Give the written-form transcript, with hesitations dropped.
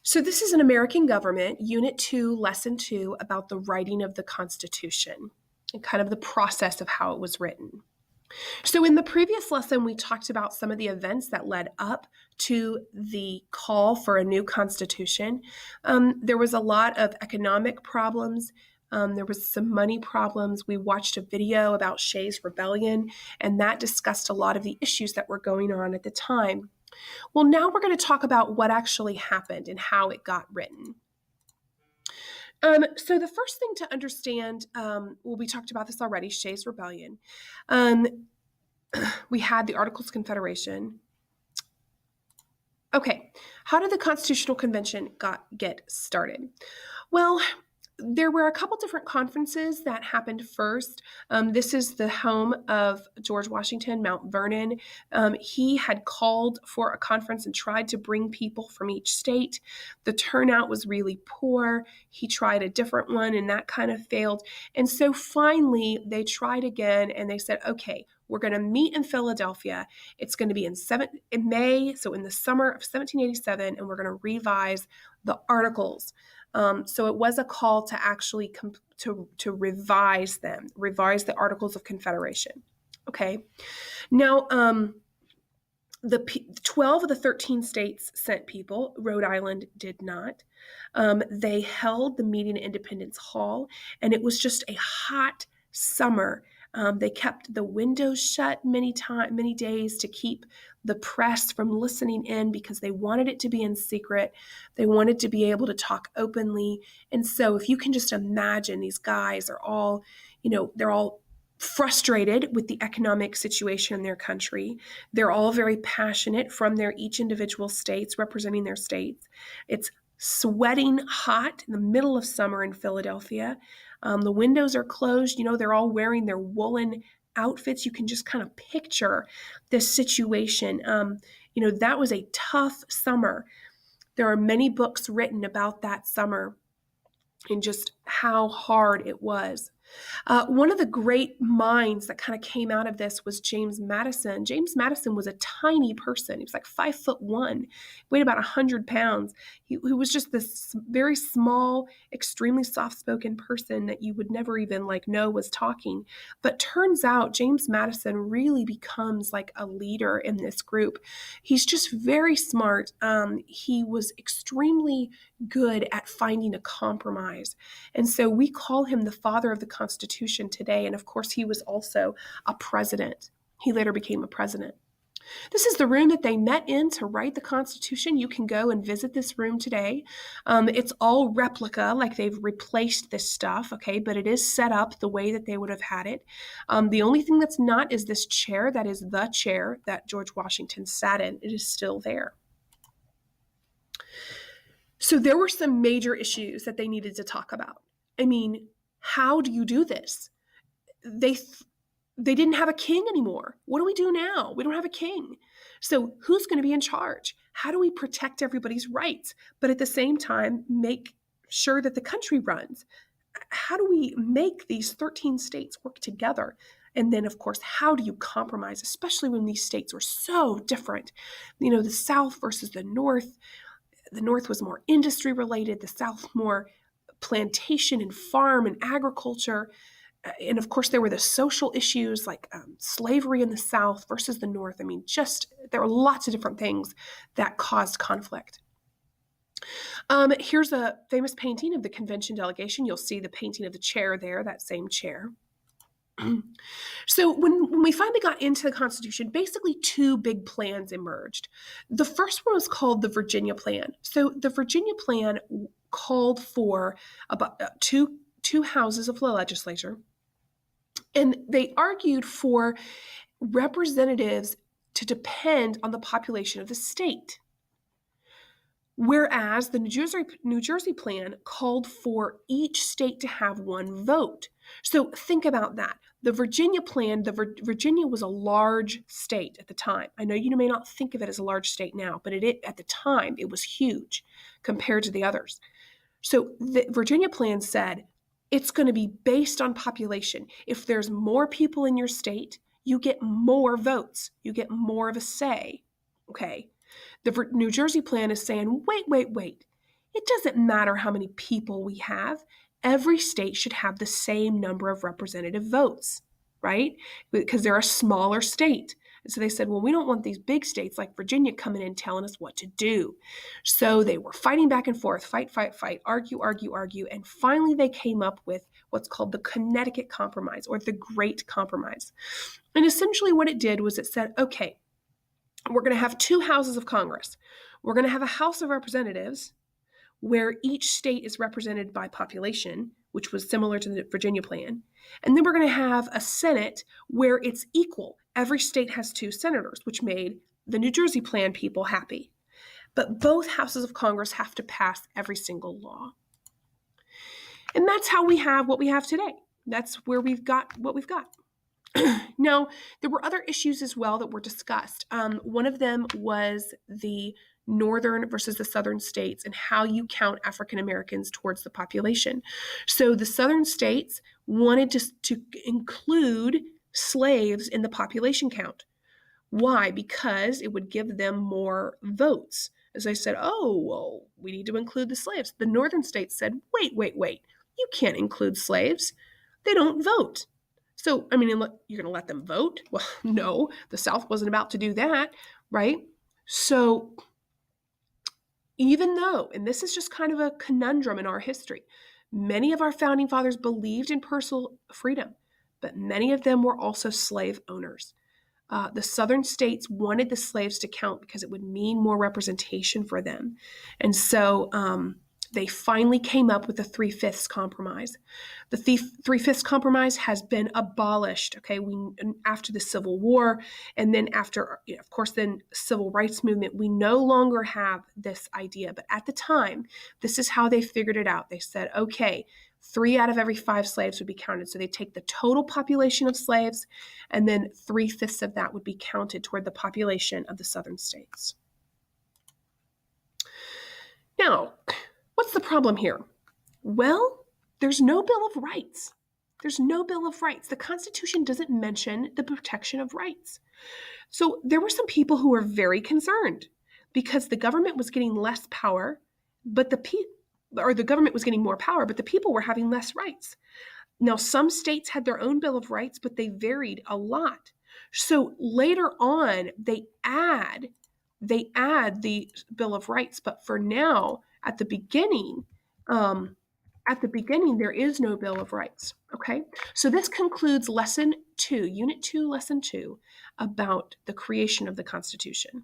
So, this is an American Government, Unit 2, Lesson 2, about the writing of the Constitution and kind of the process of how it was written. So, in the previous lesson, we talked about some of the events that led up to the call for a new Constitution. There was a lot of economic problems. There was some money problems. We watched a video about Shays' Rebellion, and that discussed a lot of the issues that were going on at the time. Well, now we're going to talk about what actually happened and how it got written. So the first thing to understand, well, we talked about this already, Shays' Rebellion. We had the Articles of Confederation. Okay, how did the Constitutional Convention get started? Well, there were a couple different conferences that happened first. This is the home of George Washington, Mount Vernon. He had called for a conference and tried to bring people from each state. The turnout was really poor. He tried a different one, and that kind of failed. And so finally, they tried again, and they said, okay, we're going to meet in Philadelphia. It's going to be in May, so in the summer of 1787, and we're going to revise the Articles. So it was a call to actually to revise them, revise the Articles of Confederation. Okay. Now, the 12 of the 13 states sent people. Rhode Island did not. They held the meeting at Independence Hall, and it was just a hot summer. They kept the windows shut many days to keep the press from listening in because they wanted it to be in secret. They wanted to be able to talk openly. And so if you can just imagine, these guys are all, they're all frustrated with the economic situation in their country. They're all very passionate from their each individual states, representing their states. It's sweating hot in the middle of summer in Philadelphia. The windows are closed. They're all wearing their woolen outfits. You can just kind of picture this situation. That was a tough summer. There are many books written about that summer and just how hard it was. One of the great minds that kind of came out of this was James Madison. James Madison was a tiny person. He was like 5'1", weighed about 100 pounds. He was just this very small, extremely soft-spoken person that you would never even know was talking. But turns out James Madison really becomes like a leader in this group. He's just very smart. He was extremely good at finding a compromise. And so we call him the father of the Constitution today. And of course, he was also a president. He later became a president. This is the room that they met in to write the Constitution. You can go and visit this room today. It's all replica, like they've replaced this stuff, okay, but it is set up the way that they would have had it. The only thing that's not is this chair. That is the chair that George Washington sat in. It is still there. So there were some major issues that they needed to talk about. I mean, how do you do this? They didn't have a king anymore. What do we do now? We don't have a king. So who's going to be in charge? How do we protect everybody's rights, but at the same time make sure that the country runs? How do we make these 13 states work together? And then, of course, how do you compromise, especially when these states were so different? The South versus the North. The North was more industry related, the South more plantation and farm and agriculture. And of course, there were the social issues like slavery in the South versus the North. I mean, there were lots of different things that caused conflict. Here's a famous painting of the convention delegation. You'll see the painting of the chair there, that same chair. So when we finally got into the Constitution, basically two big plans emerged. The first one was called the Virginia Plan. So the Virginia Plan called for about two houses of the legislature, and they argued for representatives to depend on the population of the state. Whereas the New Jersey Plan called for each state to have one vote. So think about that. The Virginia Plan, Virginia was a large state at the time. I know you may not think of it as a large state now, but at the time, it was huge compared to the others. So the Virginia Plan said it's going to be based on population. If there's more people in your state, you get more votes. You get more of a say. Okay. The New Jersey Plan is saying, wait. It doesn't matter how many people we have. Every state should have the same number of representative votes, right? Because they're a smaller state. And so they said, well, we don't want these big states like Virginia coming in telling us what to do. So they were fighting back and forth, fight, argue, argue, argue. And finally, they came up with what's called the Connecticut Compromise or the Great Compromise. And essentially, what it did was it said, okay, we're going to have two houses of Congress. We're going to have a House of Representatives where each state is represented by population, which was similar to the Virginia plan. And then we're going to have a Senate where it's equal. Every state has two senators, which made the New Jersey plan people happy. But both houses of Congress have to pass every single law. And that's how we have what we have today. That's where we've got what we've got. Now, there were other issues as well that were discussed. One of them was the northern versus the southern states and how you count African Americans towards the population. So the southern states wanted to include slaves in the population count. Why? Because it would give them more votes. As I said, oh, well, we need to include the slaves. The northern states said, wait. You can't include slaves. They don't vote. So, I mean, you're going to let them vote? Well, no, the South wasn't about to do that, right? So even though, and this is just kind of a conundrum in our history, many of our founding fathers believed in personal freedom, but many of them were also slave owners. The southern states wanted the slaves to count because it would mean more representation for them. And so they finally came up with the Three-Fifths Compromise. The Three-Fifths Compromise has been abolished, okay, after the Civil War, and then after, of course, then Civil Rights Movement, we no longer have this idea. But at the time, this is how they figured it out. They said, okay, 3 out of every 5 slaves would be counted. So they take the total population of slaves, and then 3/5 of that would be counted toward the population of the southern states. Now, what's the problem here? Well, there's no Bill of Rights. There's no Bill of Rights. The Constitution doesn't mention the protection of rights. So there were some people who were very concerned because the government was getting less power, but the government was getting more power, but the people were having less rights. Now, some states had their own Bill of Rights, but they varied a lot. So later on, they add the Bill of Rights, but for now, at the beginning, there is no Bill of Rights, okay? So this concludes Lesson 2, Unit 2, Lesson 2, about the creation of the Constitution.